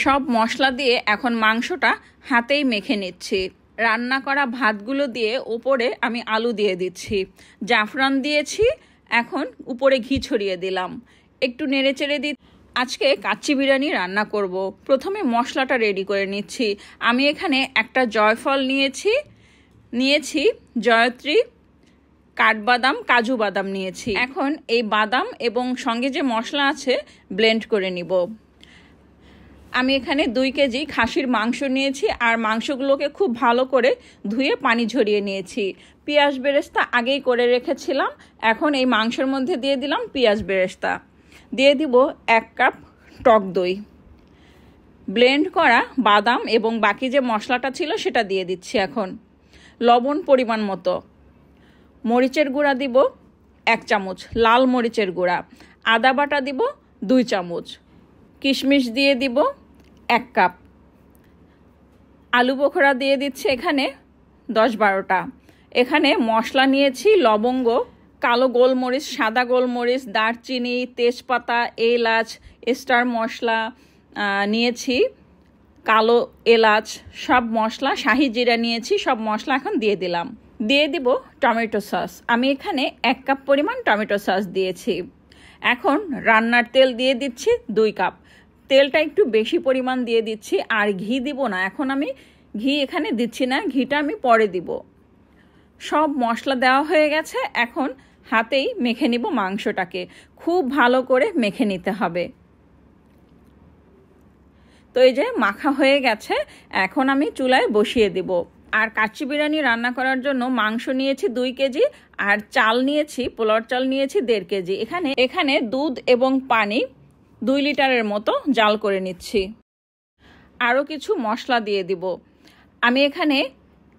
সব মশলা দিয়ে এখন মাংসটা হাতেই মেখে নিচ্ছি। রান্না করা ভাতগুলো দিয়ে উপরে আমি আলু দিয়ে দিচ্ছি, জাফরান দিয়েছি, এখন উপরে ঘি ছড়িয়ে দিলাম, একটু নেড়েচেড়ে দিই। আজকে কাচ্চি বিরিয়ানি রান্না করব। প্রথমে মশলাটা রেডি করে নিচ্ছি। আমি এখানে একটা জয়ফল নিয়েছি জয়ত্রী, কাঠবাদাম, কাজু বাদাম নিয়েছি। এখন এই বাদাম এবং সঙ্গে যে মশলা আছে ব্লেন্ড করে নিব। আমি এখানে 2 কেজি খাসির মাংস নিয়েছি আর মাংসগুলোকে খুব ভালো করে ধুয়ে পানি ঝরিয়ে নিয়েছি। পেঁয়াজ বেরেস্তা আগেই করে রেখেছিলাম, এখন এই মাংসের মধ্যে দিয়ে দিলাম পেঁয়াজ বেরেস্তা, দিয়ে দিব 1 কাপ টক দই, ব্লেন্ড করা বাদাম এবং বাকি যে মশলাটা ছিল সেটা দিয়ে দিচ্ছি। এখন লবণ পরিমাণ মতো, মরিচের গুঁড়া দিব 1 চামচ, লাল মরিচের গুঁড়া, আদা বাটা দিব 2 চামচ, কিশমিশ দিয়ে দিব 1 কাপ, আলু বোখরা দিয়ে দিচ্ছি এখানে 10-12টা। এখানে মশলা নিয়েছি লবঙ্গ, কালো গোলমরিচ, সাদা গোলমরিচ, দারচিনি, তেজপাতা, এলাচ, স্টার মশলা নিয়েছি, কালো এলাচ, সব মশলা, শাহি জিরা নিয়েছি, সব মশলা এখন দিয়ে দিলাম। দিয়ে দিব টমেটো সস। আমি এখানে 1 কাপ পরিমাণ টমেটো সস দিয়েছি। এখন রান্নার তেল দিয়ে দিচ্ছি 2 কাপ। তেলটা একটু বেশি পরিমাণ দিয়ে দিচ্ছি, আর ঘি দিব না, এখন আমি ঘি এখানে দিচ্ছি না, ঘিটা আমি পরে দিব। সব মশলা দেওয়া হয়ে গেছে, এখন হাতেই মেখে নিব মাংসটাকে, খুব ভালো করে মেখে নিতে হবে। তো এই যে মাখা হয়ে গেছে, এখন আমি চুলায় বসিয়ে দিব। আর কাচ্চি বিরিয়ানি রান্না করার জন্য মাংস নিয়েছি 2 কেজি আর চাল নিয়েছি, পোলাওর চাল নিয়েছি 1.5 কেজি। এখানে দুধ এবং পানি 2 লিটারের মতো জাল করে নিচ্ছি। আরও কিছু মশলা দিয়ে দিব। আমি এখানে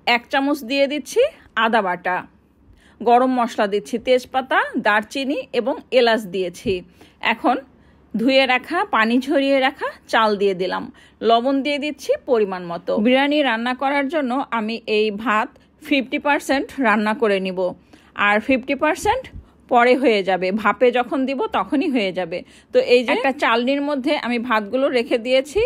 1 চামচ দিয়ে দিচ্ছি আদা বাটা, গরম মশলা দিচ্ছি, তেজপাতা, দারচিনি এবং এলাচ দিয়েছি। এখন ধুয়ে রাখা, পানি ঝরিয়ে রাখা চাল দিয়ে দিলাম, লবণ দিয়ে দিচ্ছি পরিমাণ মতো। বিরিয়ানি রান্না করার জন্য আমি এই ভাত 50% রান্না করে নিব, আর 50% পরে হয়ে যাবে, ভাপে যখন দিব তখনই হয়ে যাবে। তো এই যে একটা চালনির মধ্যে আমি ভাতগুলো রেখে দিয়েছি,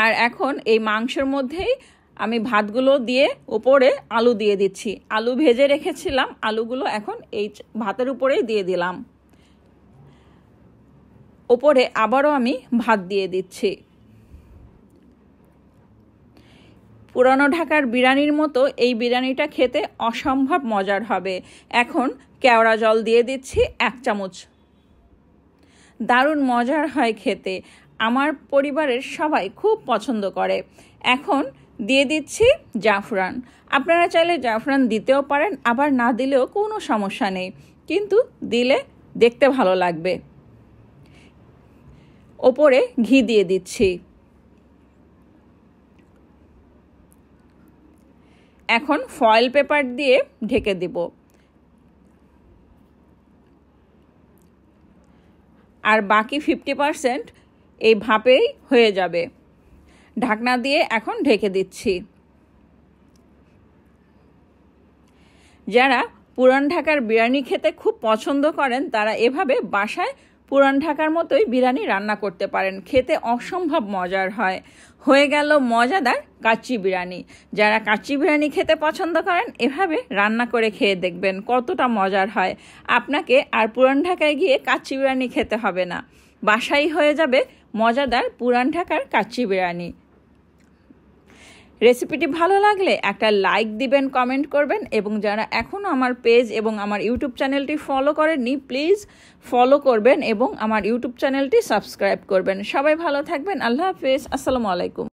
আর এখন এই মাংসের মধ্যেই আমি ভাতগুলো দিয়ে উপরে আলু দিয়ে দিচ্ছি। আলু ভেজে রেখেছিলাম, আলুগুলো এখন এই ভাতের উপরেই দিয়ে দিলাম। উপরে আবারও আমি ভাত দিয়ে দিচ্ছি। পুরানো ঢাকার বিরিয়ানির মতো এই বিরিয়ানিটা খেতে অসম্ভব মজার হবে। এখন কেওড়া জল দিয়ে দিচ্ছি 1 চামচ। দারুণ মজার হয় খেতে, আমার পরিবারের সবাই খুব পছন্দ করে। এখন দিয়ে দিচ্ছি জাফরান। আপনারা চাইলে জাফরান দিতেও পারেন, আবার না দিলেও কোনো সমস্যা নেই, কিন্তু দিলে দেখতে ভালো লাগবে। ওপরে ঘি দিয়ে দিচ্ছি। এখন ফয়েল পেপার দিয়ে ঢেকে দিব, আর বাকি 50% এই ভাপেই হয়ে যাবে। ঢাকনা দিয়ে এখন ঢেকে দিচ্ছি। যারা পুরান ঢাকার বিরিয়ানি খেতে খুব পছন্দ করেন তারা এভাবে বাসায় পুরান ঢাকার মতোই বিরিয়ানি রান্না করতে পারেন, খেতে অসম্ভব মজার হয়। হয়ে গেল মজাদার কাচ্চি বিরিয়ানি। যারা কাচ্চি বিরিয়ানি খেতে পছন্দ করেন এভাবে রান্না করে খেয়ে দেখবেন কতটা মজার হয়। আপনাকে আর পুরান ঢাকায় গিয়ে কাচ্চি বিরিয়ানি খেতে হবে না, বাসায় হয়ে যাবে মজাদার পুরান ঢাকার কাচ্চি বিরিয়ানি। রেসিপিটি ভালো লাগলে একটা লাইক দিবেন, কমেন্ট করবেন, এবং যারা এখনও আমার পেজ এবং আমার ইউটিউব চ্যানেলটি ফলো করেননি প্লিজ ফলো করবেন এবং আমার ইউটিউব চ্যানেলটি সাবস্ক্রাইব করবেন। সবাই ভালো থাকবেন। আল্লাহ হাফেজ। আসসালামু আলাইকুম।